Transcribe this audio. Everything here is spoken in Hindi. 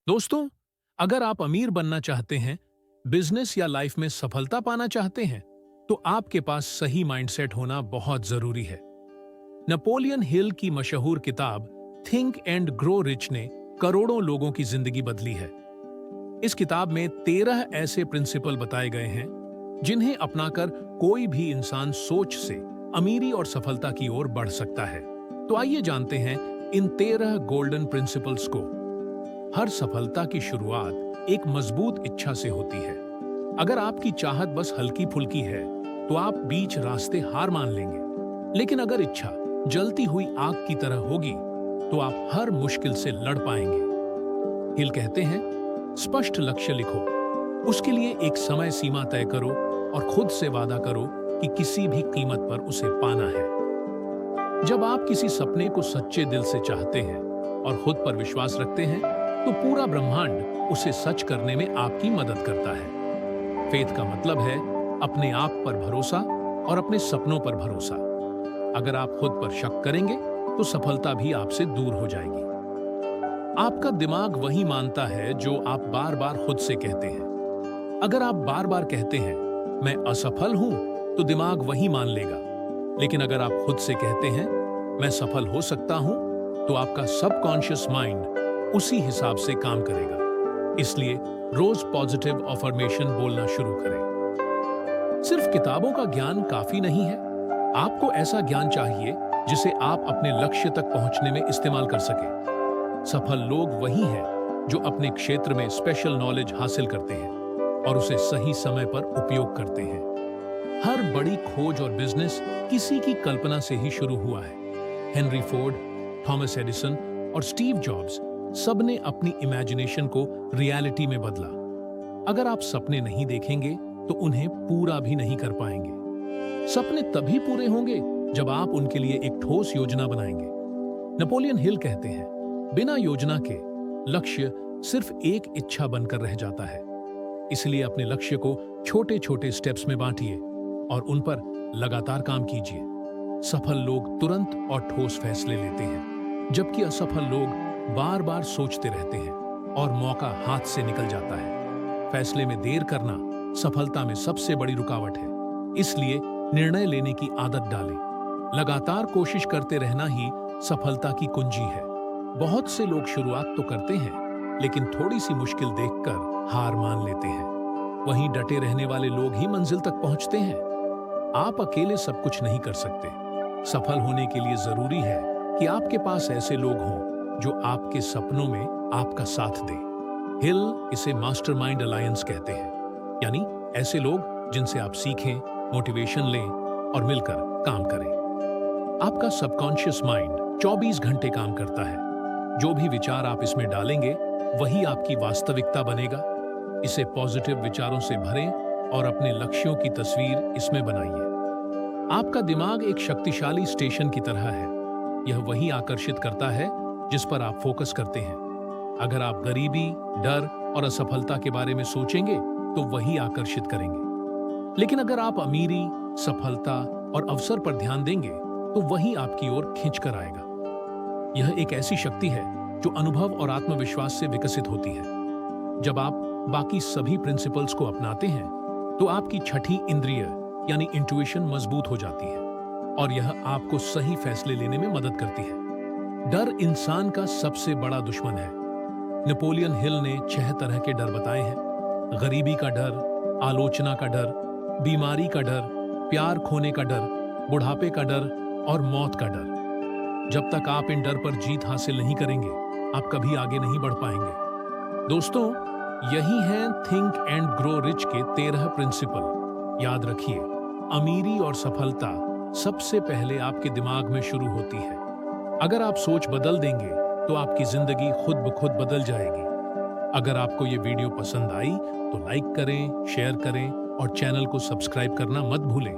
दोस्तों, अगर आप अमीर बनना चाहते हैं, बिजनेस या लाइफ में सफलता पाना चाहते हैं, तो आपके पास सही माइंडसेट होना बहुत जरूरी है। नेपोलियन हिल की मशहूर किताब थिंक एंड ग्रो रिच ने करोड़ों लोगों की जिंदगी बदली है। इस किताब में 13 ऐसे प्रिंसिपल बताए गए हैं जिन्हें अपनाकर कोई भी इंसान सोच से अमीरी और सफलता की ओर बढ़ सकता है। तो आइए जानते हैं इन 13 गोल्डन प्रिंसिपल्स को। हर सफलता की शुरुआत एक मजबूत इच्छा से होती है। अगर आपकी चाहत बस हल्की फुल्की है तो आप बीच रास्ते हार मान लेंगे, लेकिन अगर इच्छा जलती हुई आग की तरह होगी तो आप हर मुश्किल से लड़ पाएंगे। हिल कहते हैं, स्पष्ट लक्ष्य लिखो, उसके लिए एक समय सीमा तय करो और खुद से वादा करो कि किसी भी कीमत पर उसे पाना है। जब आप किसी सपने को सच्चे दिल से चाहते हैं और खुद पर विश्वास रखते हैं तो पूरा ब्रह्मांड उसे सच करने में आपकी मदद करता है। फेथ का मतलब है अपने आप पर भरोसा और अपने सपनों पर भरोसा। अगर आप खुद पर शक करेंगे तो सफलता भी आपसे दूर हो जाएगी। आपका दिमाग वही मानता है जो आप बार बार खुद से कहते हैं। अगर आप बार बार कहते हैं मैं असफल हूं, तो दिमाग वही मान लेगा। लेकिन अगर आप खुद से कहते हैं मैं सफल हो सकता हूं, तो आपका सबकॉन्शियस माइंड उसी हिसाब से काम करेगा। इसलिए रोज पॉजिटिव अफर्मेशन बोलना शुरू करें। सिर्फ किताबों का ज्ञान काफी नहीं है, आपको ऐसा ज्ञान चाहिए जिसे आप अपने लक्ष्य तक पहुंचने में इस्तेमाल कर सकें। सफल लोग वही हैं जो अपने क्षेत्र में स्पेशल नॉलेज हासिल करते हैं और उसे सही समय पर उपयोग करते हैं। हर बड़ी खोज और बिजनेस किसी की कल्पना से ही शुरू हुआ है। हेनरी फोर्ड, थॉमस एडिसन और स्टीव जॉब्स सबने अपनी इमेजिनेशन को रियलिटी में बदला। अगर आप सपने नहीं देखेंगे तो उन्हें पूरा भी नहीं कर पाएंगे। सपने तभी पूरे होंगे जब आप उनके लिए एक ठोस योजना बनाएंगे। नेपोलियन हिल कहते हैं, बिना योजना के लक्ष्य सिर्फ एक इच्छा बनकर रह जाता है। इसलिए अपने लक्ष्य को छोटे छोटे स्टेप्स में बांटिए और उन पर लगातार काम कीजिए। सफल लोग तुरंत और ठोस फैसले लेते हैं, जबकि असफल लोग बार बार सोचते रहते हैं और मौका हाथ से निकल जाता है। फैसले में देर करना सफलता में सबसे बड़ी रुकावट है। इसलिए निर्णय लेने की आदत डालें। लगातार कोशिश करते रहना ही सफलता की कुंजी है। बहुत से लोग शुरुआत तो करते हैं, लेकिन थोड़ी सी मुश्किल देखकर हार मान लेते हैं। वहीं डटे रहने वाले लोग ही मंजिल तक पहुंचते हैं। आप अकेले सब कुछ नहीं कर सकते। सफल होने के लिए जरूरी है कि आपके पास ऐसे लोग हों जो आपके सपनों में आपका साथ दे। हिल इसे मास्टरमाइंड अलायंस कहते हैं, यानी ऐसे लोग जिनसे आप सीखें, मोटिवेशन लें और मिलकर काम करें। आपका सबकॉन्शियस माइंड 24 घंटे काम करता है। जो भी विचार आप इसमें डालेंगे वही आपकी वास्तविकता बनेगा। इसे पॉजिटिव विचारों से भरें और अपने लक्ष्यों की तस्वीर इसमें बनाइए। आपका दिमाग एक शक्तिशाली स्टेशन की तरह है। यह वही आकर्षित करता है जिस पर आप फोकस करते हैं। अगर आप गरीबी, डर और असफलता के बारे में सोचेंगे तो वही आकर्षित करेंगे। लेकिन अगर आप अमीरी, सफलता और अवसर पर ध्यान देंगे तो वही आपकी ओर खींच कर आएगा। यह एक ऐसी शक्ति है जो अनुभव और आत्मविश्वास से विकसित होती है। जब आप बाकी सभी प्रिंसिपल्स को अपनाते हैं तो आपकी छठी इंद्रिय यानी इंट्यूशन मजबूत हो जाती है और यह आपको सही फैसले लेने में मदद करती है। डर इंसान का सबसे बड़ा दुश्मन है। नेपोलियन हिल ने 6 तरह के डर बताए हैं। गरीबी का डर, आलोचना का डर, बीमारी का डर, प्यार खोने का डर, बुढ़ापे का डर और मौत का डर। जब तक आप इन डर पर जीत हासिल नहीं करेंगे, आप कभी आगे नहीं बढ़ पाएंगे। दोस्तों, यही हैं थिंक एंड ग्रो रिच के 13 प्रिंसिपल। याद रखिए, अमीरी और सफलता सबसे पहले आपके दिमाग में शुरू होती है। अगर आप सोच बदल देंगे तो आपकी जिंदगी खुद ब खुद बदल जाएगी। अगर आपको ये वीडियो पसंद आई तो लाइक करें, शेयर करें और चैनल को सब्सक्राइब करना मत भूलें।